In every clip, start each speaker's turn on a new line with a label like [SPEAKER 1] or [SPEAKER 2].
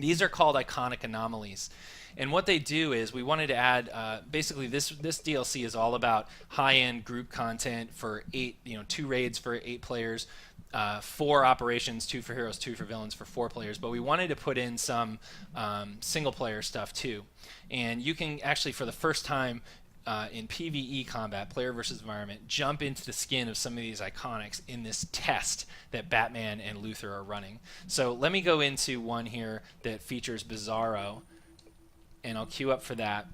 [SPEAKER 1] These are called iconic anomalies. And what they do is we wanted to add, basically this DLC is all about high-end group content for 2 raids for 8 players, 4 operations, 2 for heroes, 2 for villains for 4 players. But we wanted to put in some single-player stuff too. And you can actually, for the first time, in PvE combat, player versus environment, jump into the skin of some of these iconics in this test that Batman and Luthor are running. So let me go into one here that features Bizarro, and I'll queue up for that.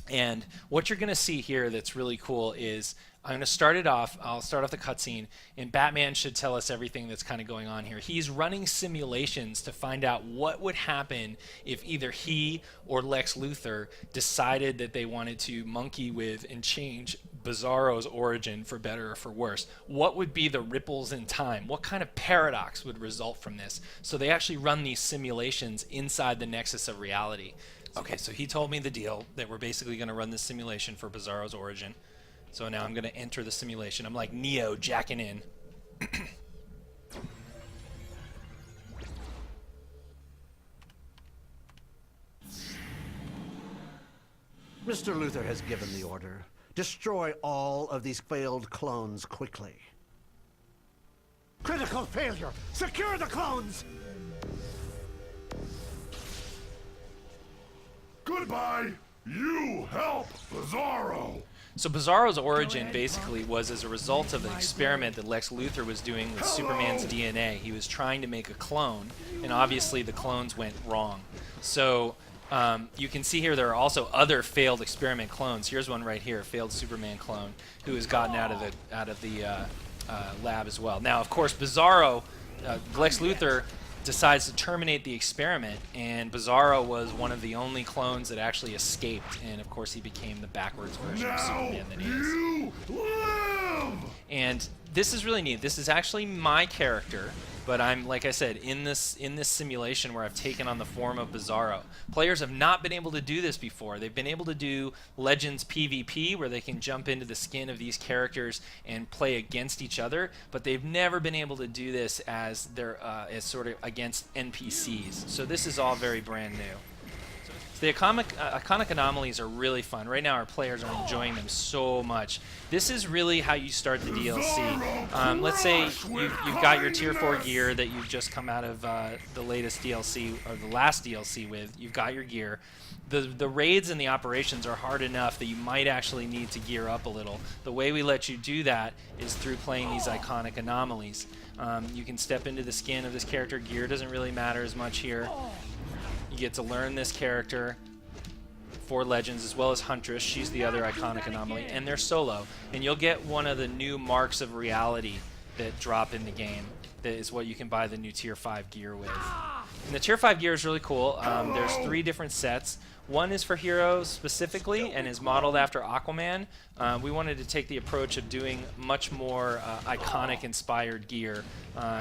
[SPEAKER 1] And what you're going to see here that's really cool is I'm going to start it off. I'll start off the cutscene, and Batman should tell us everything that's kind of going on here. He's running simulations to find out what would happen if either he or Lex Luthor decided that they wanted to monkey with and change Bizarro's origin for better or for worse. What would be the ripples in time? What kind of paradox would result from this? So they actually run these simulations inside the nexus of reality. Okay, so he told me the deal that we're basically going to run this simulation for Bizarro's origin. So now I'm going to enter the simulation. I'm like Neo jacking in.
[SPEAKER 2] Mr. Luthor has given the order. Destroy all of these failed clones quickly. Critical failure! Secure the clones!
[SPEAKER 3] Goodbye! You help Bizarro!
[SPEAKER 1] So Bizarro's origin basically was as a result of an experiment that Lex Luthor was doing with Superman's DNA. He was trying to make a clone, and obviously the clones went wrong. So you can see here there are also other failed experiment clones. Here's one right here, failed Superman clone, who has gotten out of the lab as well. Now, of course, Bizarro, Lex Luthor decides to terminate the experiment, and Bizarro was one of the only clones that actually escaped, and of course he became the backwards version of Superman that he is.
[SPEAKER 3] You live!
[SPEAKER 1] And this is really neat. This is actually my character, but I'm, like I said, in this simulation where I've taken on the form of Bizarro. Players have not been able to do this before. They've been able to do Legends PvP, where they can jump into the skin of these characters and play against each other, but they've never been able to do this as as sort of against NPCs. So this is all very brand new. So the iconic anomalies are really fun. Right now our players are enjoying them so much. This is really how you start the DLC. Let's say you've got your tier 4 gear that you've just come out of the latest DLC, or the last DLC with. You've got your gear. The raids and the operations are hard enough that you might actually need to gear up a little. The way we let you do that is through playing these iconic anomalies. You can step into the skin of this character. Gear doesn't really matter as much here. You get to learn this character for Legends, as well as Huntress. She's the other iconic anomaly, and they're solo. And you'll get one of the new marks of reality that drop in the game. That is what you can buy the new Tier 5 gear with. And the Tier 5 gear is really cool. There's 3 different sets. One is for heroes specifically and is modeled after Aquaman. We wanted to take the approach of doing much more iconic-inspired gear.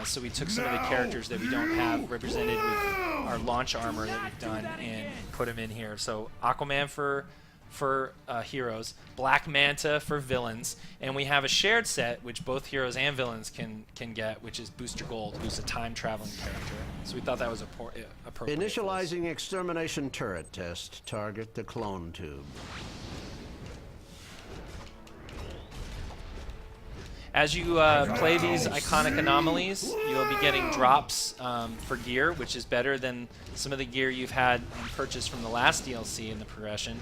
[SPEAKER 1] So we took some of the characters that we don't have represented with our launch armor that we've done and put them in here. So Aquaman for heroes, Black Manta for villains, and we have a shared set which both heroes and villains can get, which is Booster Gold, who's a time-traveling character. So we thought that was appropriate.
[SPEAKER 2] Initializing extermination turret test. Target the clone tube.
[SPEAKER 1] As you play these iconic anomalies, you'll be getting drops for gear, which is better than some of the gear you've had purchased from the last DLC in the progression.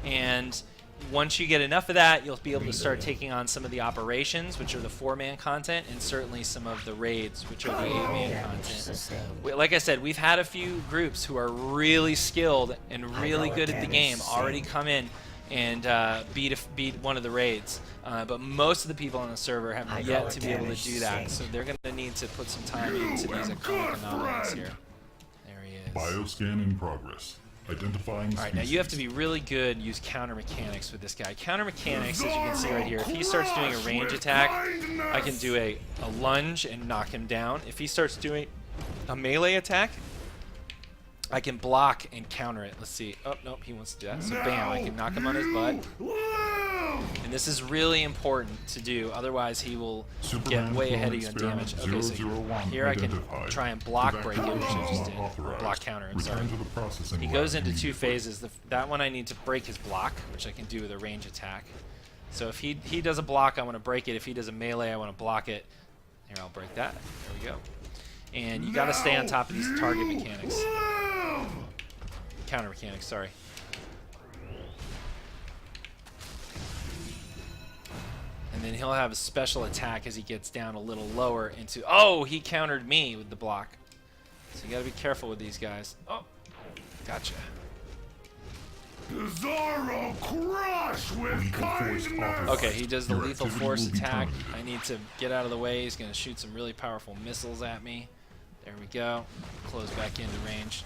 [SPEAKER 1] And once you get enough of that, you'll be able to start taking on some of the operations, which are the 4-man content, and certainly some of the raids, which are the 8-man content. Like I said, we've had a few groups who are really skilled and really good at the game already come in and beat one of the raids. But most of the people on the server have yet to be able to do that, so they're going to need to put some time into these iconic anomalies here. There he is.
[SPEAKER 3] Bioscan in progress. Identifying
[SPEAKER 1] Alright, now you have to be really good and use counter mechanics with this guy. Counter mechanics, as you can see right here, if he starts doing a range attack, I can do a lunge and knock him down. If he starts doing a melee attack, I can block and counter it. Let's see. Oh, nope, he wants to do that. So bam, I can knock him on his butt. And this is really important to do, otherwise he will
[SPEAKER 3] Superman
[SPEAKER 1] get way ahead of
[SPEAKER 3] clone
[SPEAKER 1] you on damage.
[SPEAKER 3] experiment
[SPEAKER 1] Okay, so
[SPEAKER 3] 001
[SPEAKER 1] here I can
[SPEAKER 3] identified.
[SPEAKER 1] try and block
[SPEAKER 3] If
[SPEAKER 1] break it, which I just
[SPEAKER 3] activity
[SPEAKER 1] did.
[SPEAKER 3] is not authorized,
[SPEAKER 1] Block counter, I'm sorry.
[SPEAKER 3] return to the processing
[SPEAKER 1] He
[SPEAKER 3] lab
[SPEAKER 1] goes into 2
[SPEAKER 3] immediately.
[SPEAKER 1] phases. That one I need to break his block, which I can do with a range attack. So if he does a block, I want to break it. If he does a melee, I want to block it. Here, I'll break that. There we go. And you got to stay on top of these target mechanics. Counter mechanics, sorry. And then he'll have a special attack as he gets down a little lower into... Oh, he countered me with the block. So you got to be careful with these guys. Oh, gotcha.
[SPEAKER 3] Bizarro crush with kindness!
[SPEAKER 1] Okay, he does the
[SPEAKER 3] Your
[SPEAKER 1] lethal
[SPEAKER 3] activity
[SPEAKER 1] force
[SPEAKER 3] will be
[SPEAKER 1] attack.
[SPEAKER 3] terminated.
[SPEAKER 1] I need to get out of the way. He's going to shoot some really powerful missiles at me. There we go. Close back into range.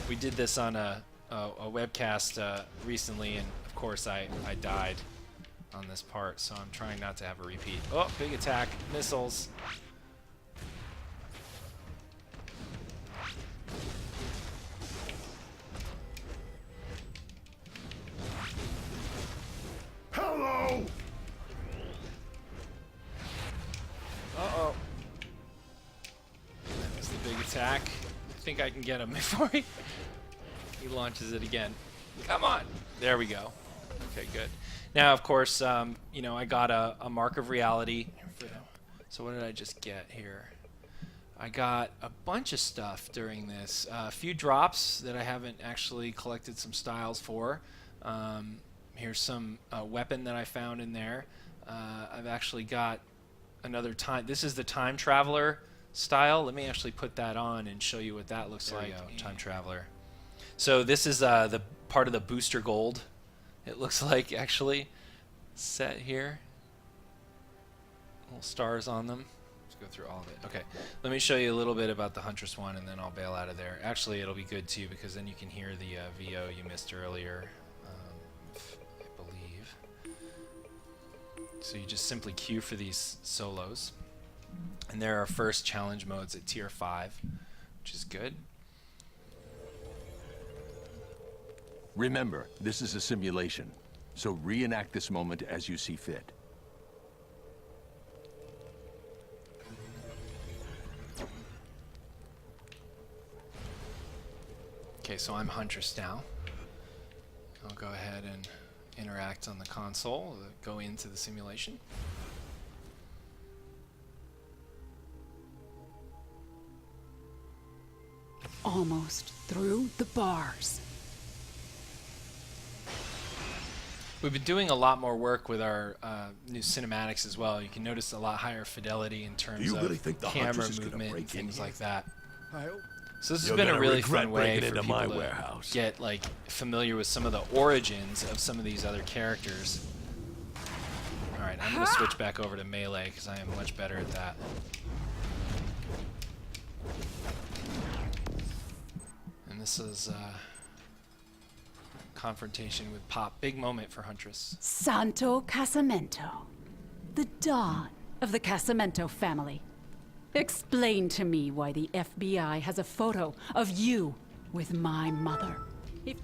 [SPEAKER 1] We did this on a webcast recently, and of course I died on this part, so I'm trying not to have a repeat. Oh, big attack. Missiles.
[SPEAKER 3] Hello!
[SPEAKER 1] Uh-oh. That was the big attack. I think I can get him before he launches it again. Come on. There we go. Okay, good. Now, of course, you know, I got a mark of reality. So what did I just get here? I got a bunch of stuff during this. A few drops that I haven't actually collected some styles for. Here's some weapon that I found in there. I've actually got another time. This is the time traveler style. Let me actually put that on and show you what that looks like. There we go, time traveler. So this is the part of the booster gold. It looks like actually set here. Little stars on them. Let's go through all of it. Okay, let me show you a little bit about the Huntress one, and then I'll bail out of there. Actually, it'll be good too because then you can hear the VO you missed earlier. I believe. So you just simply queue for these solos. And there are first challenge modes at tier 5, which is good.
[SPEAKER 4] Remember, this is a simulation, so reenact this moment as you see fit.
[SPEAKER 1] Okay, so I'm Huntress now. I'll go ahead and interact on the console, go into the simulation.
[SPEAKER 5] Almost through the bars.
[SPEAKER 1] We've been doing a lot more work with our new cinematics as well. You can notice a lot higher fidelity in terms
[SPEAKER 4] you
[SPEAKER 1] of
[SPEAKER 4] really think the
[SPEAKER 1] camera
[SPEAKER 4] Huntress is gonna
[SPEAKER 1] movement and
[SPEAKER 4] break in
[SPEAKER 1] things
[SPEAKER 4] here?
[SPEAKER 1] like that. So this has
[SPEAKER 4] You're
[SPEAKER 1] been a
[SPEAKER 4] gonna
[SPEAKER 1] really
[SPEAKER 4] regret
[SPEAKER 1] fun way
[SPEAKER 4] breaking
[SPEAKER 1] for
[SPEAKER 4] into my
[SPEAKER 1] people to
[SPEAKER 4] warehouse.
[SPEAKER 1] get like familiar with some of the origins of some of these other characters. All right, I'm going to switch back over to melee because I am much better at that. And this is confrontation with Pop. Big moment for Huntress.
[SPEAKER 5] Santo Casamento. The dawn of the Casamento family. Explain to me why the FBI has a photo of you with my mother.
[SPEAKER 1] Let's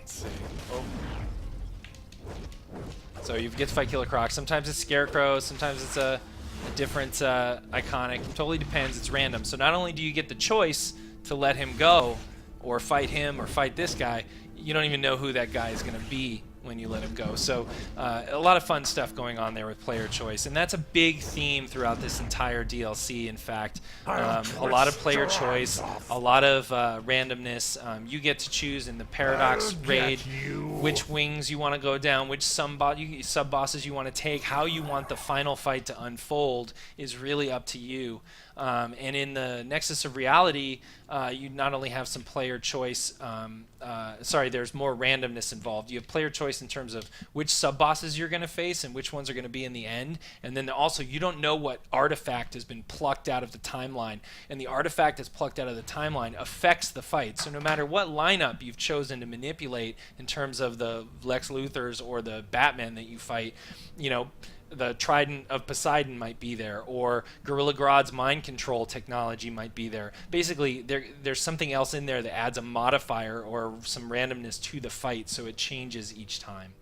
[SPEAKER 1] see. Oh. So you get to fight Killer Croc. Sometimes it's Scarecrow, sometimes it's a different iconic. It totally depends. It's random. So not only do you get the choice to let him go, or fight him, or fight this guy, you don't even know who that guy is going to be when you let him go. So a lot of fun stuff going on there with player choice, and that's a big theme throughout this entire DLC. In fact, a lot of player choice, a lot of randomness. You get to choose in the Paradox raid which wings you want to go down, which sub-bosses you want to take, how you want the final fight to unfold is really up to you. And in the Nexus of Reality, you not only have some player choice, there's more randomness involved. You have player choice in terms of which sub-bosses you're going to face and which ones are going to be in the end. And then also, you don't know what artifact has been plucked out of the timeline. And the artifact that's plucked out of the timeline affects the fight. So no matter what lineup you've chosen to manipulate in terms of the Lex Luthors or the Batman that you fight, you know, the Trident of Poseidon might be there, or Gorilla Grodd's mind control technology might be there. Basically, there's something else in there that adds a modifier or some randomness to the fight, so it changes each time.